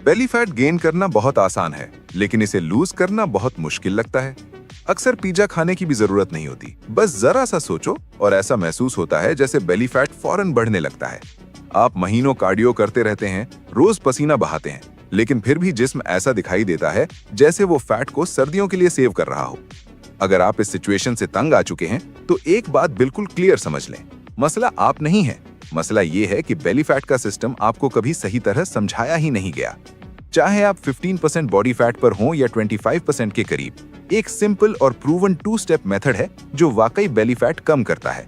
Belly fat gain करना बहुत आसान है, लेकिन इसे लूज करना बहुत मुश्किल लगता है। अक्सर पिज्जा खाने की भी जरूरत नहीं होती, बस जरा सा सोचो और ऐसा महसूस होता है जैसे बेली फैट फौरन बढ़ने लगता है। आप महीनों कार्डियो करते रहते हैं, रोज पसीना बहाते हैं, लेकिन फिर भी जिस्म ऐसा दिखाई देता है जैसे वो फैट को सर्दियों के लिए सेव कर रहा हो। अगर आप इस सिचुएशन से तंग आ चुके हैं, तो एक बात बिल्कुल क्लियर समझ लें, मसला आप नहीं है। मसला ये है कि बेली फैट का सिस्टम आपको कभी सही तरह समझाया ही नहीं गया। चाहे आप 15% बॉडी फैट पर हों या 25% के करीब, एक सिंपल और प्रूवन 2 स्टेप मेथड है जो वाकई बेली फैट कम करता है।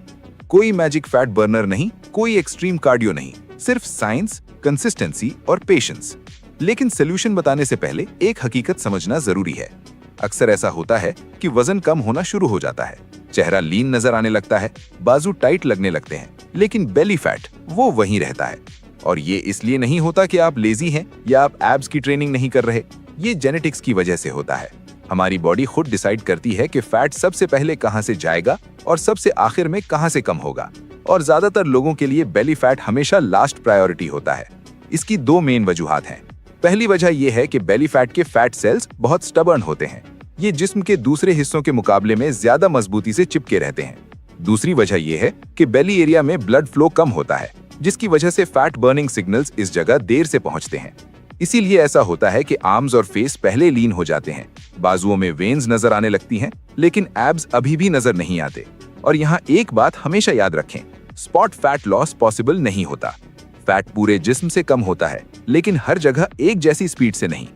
कोई मैजिक फैट बर्नर नहीं, कोई एक्सट्रीम कार्डियो नहीं, सिर्फ साइंस, कंसिस्टेंसी और पेशेंस। लेकिन सोल्यूशन बताने से पहले एक हकीकत समझना जरूरी है। अक्सर ऐसा होता है कि वजन कम होना शुरू हो जाता है, चेहरा लीन नजर आने लगता है, बाजू टाइट लगने लगते हैं, लेकिन बेली फैट वो वहीं रहता है। और ये इसलिए नहीं होता कि आप लेजी हैं या आप एब्स की ट्रेनिंग नहीं कर रहे, ये जेनेटिक्स की वजह से होता है। हमारी बॉडी खुद डिसाइड करती है कि फैट सबसे पहले कहां से जाएगा और सबसे आखिर में कहां से कम होगा। और ज्यादातर लोगों के लिए बेली फैट हमेशा लास्ट प्रायोरिटी होता है। इसकी 2 मेन वजूहात हैं। पहली वजह यह है कि बेली फैट के फैट सेल्स बहुत स्टबर्न होते हैं। ये जिस्म के दूसरे हिस्सों के मुकाबले में ज्यादा मजबूती से चिपके रहते हैं। दूसरी वजह यह है कि बेली एरिया में ब्लड फ्लो कम होता है, जिसकी वजह से फैट बर्निंग सिग्नल्स इस जगह देर से पहुंचते हैं। इसीलिए ऐसा होता है कि आर्म्स और फेस पहले लीन हो जाते हैं, बाजुओं में वेन्स नजर आने लगती हैं, लेकिन एब्स अभी भी नजर नहीं आते। और यहाँ एक बात हमेशा याद रखें, स्पॉट फैट लॉस पॉसिबल नहीं होता। फैट पूरे जिस्म से कम होता है, लेकिन हर जगह एक जैसी स्पीड से नहीं।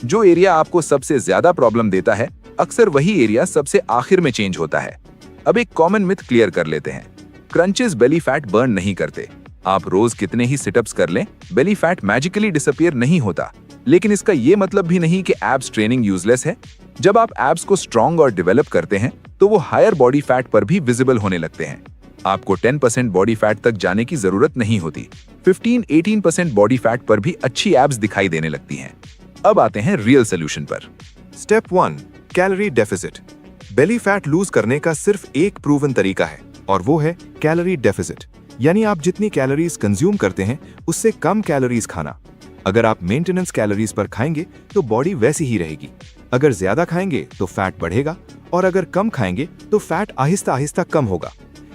जो एरिया आपको सबसे ज्यादा प्रॉब्लम देता है, अक्सर वही एरिया सबसे आखिर में चेंज होता है। अब एक कॉमन मिथ क्लियर कर लेते हैं। क्रंचेस बेली फैट बर्न नहीं करते। आप रोज कितने ही सिटअप्स कर लें, बेली फैट मैजिकली डिसअपीयर नहीं होता। लेकिन इसका ये मतलब भी नहीं कि एब्स ट्रेनिंग यूजलेस है। जब आप एब्स को स्ट्रॉन्ग और डेवलप करते हैं, तो वो हायर बॉडी फैट पर भी विजिबल होने लगते हैं। आपको 10% बॉडी फैट तक जाने की जरूरत नहीं होती। 15-18% बॉडी फैट पर भी अच्छी एब्स दिखाई देने लगती हैं। अब आते हैं रियल सोल्यूशन पर। Step 1, calorie deficit. Belly fat loose करने का सिर्फ एक प्रूवन तरीका है, और वो है कैलोरी डेफिसिट, यानी आप जितनी कैलोरीज कंज्यूम करते हैं उससे कम कैलोरीज खाना। अगर आप मेंटेनेंस कैलोरीज पर खाएंगे तो बॉडी वैसी ही रहेगी। अगर ज्यादा खाएंगे तो फैट बढ़ेगा, और अगर कम खाएंगे तो फैट आहिस्ता आहिस्ता कम होगा।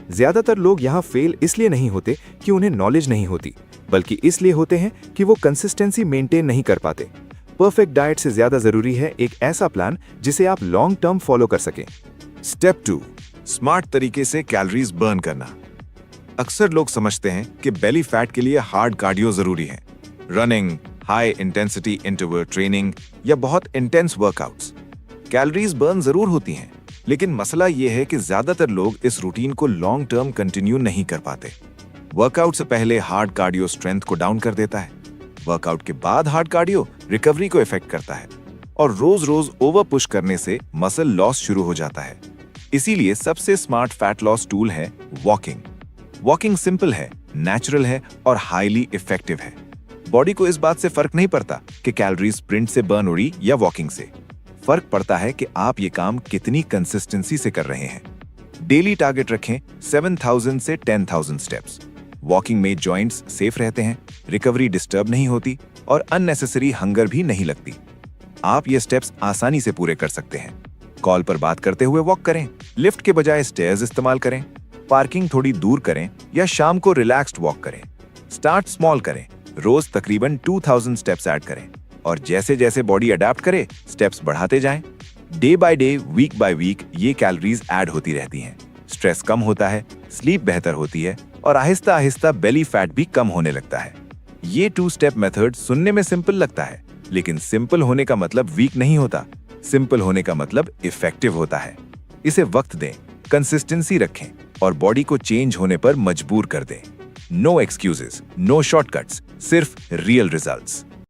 ज्यादातर लोग यहाँ फेल इसलिए नहीं होते कि उन्हें नॉलेज नहीं होती, बल्कि इसलिए होते हैं कि वो कंसिस्टेंसी मेंटेन नहीं कर पाते। परफेक्ट डाइट से ज्यादा जरूरी है एक ऐसा प्लान जिसे आप लॉन्ग टर्म फॉलो कर सकें। स्टेप 2, स्मार्ट तरीके से कैलोरीज बर्न करना। अक्सर लोग समझते हैं कि बेली फैट के लिए हार्ड कार्डियो जरूरी है, running, high intensity interval training या बहुत इंटेंस वर्कआउट्स। कैलोरीज बर्न जरूर होती हैं, लेकिन मसला यह है कि ज्यादातर लोग इस रूटीन को लॉन्ग टर्म कंटिन्यू नहीं कर पाते। वर्कआउट से पहले हार्ड कार्डियो स्ट्रेंथ को डाउन कर देता है, वर्कआउट के बाद हार्ड कार्डियो रिकवरी को इफेक्ट करता है, और रोज रोज ओवर पुश करने से मसल लॉस शुरू हो जाता है। इसीलिए सबसे स्मार्ट फैट लॉस टूल है वॉकिंग। वॉकिंग सिंपल है, नेचुरल है और हाईली इफेक्टिव है। बॉडी को इस बात से फर्क नहीं पड़ता कि कैलोरीज स्प्रिंट से बर्न हो रही या वॉकिंग से। फर्क पड़ता है कि आप ये काम कितनी कंसिस्टेंसी से कर रहे हैं। डेली टारगेट रखें 7000 से 10000 स्टेप्स। वॉकिंग में जॉइंट्स सेफ रहते हैं, रिकवरी डिस्टर्ब नहीं होती और अननेसेसरी हंगर भी नहीं लगती। आप ये स्टेप्स आसानी से पूरे कर सकते हैं। कॉल पर बात करते हुए वॉक करें, लिफ्ट के बजाय स्टेयर्स इस्तेमाल करें, पार्किंग थोड़ी दूर करें या शाम को रिलैक्स्ड वॉक करें। स्टार्ट स्मॉल करें, रोज तकरीबन 2000 स्टेप्स ऐड करें, और जैसे जैसे बॉडी अडेप्ट करे स्टेप्स बढ़ाते जाएं। Day by day, week by week ये कैलोरीज ऐड होती रहती हैं। स्ट्रेस कम होता है, स्लीप बेहतर होती है और आहिस्ता आहिस्ता बेली फैट भी कम होने लगता है। ये 2 स्टेप मेथड सुनने में सिंपल लगता है, लेकिन सिंपल होने का मतलब वीक नहीं होता। सिंपल होने का मतलब इफेक्टिव होता है। इसे वक्त दें, कंसिस्टेंसी रखें और बॉडी को चेंज होने पर मजबूर कर दें। नो एक्सक्यूजेस, नो शॉर्टकट्स, सिर्फ रियल रिजल्ट्स।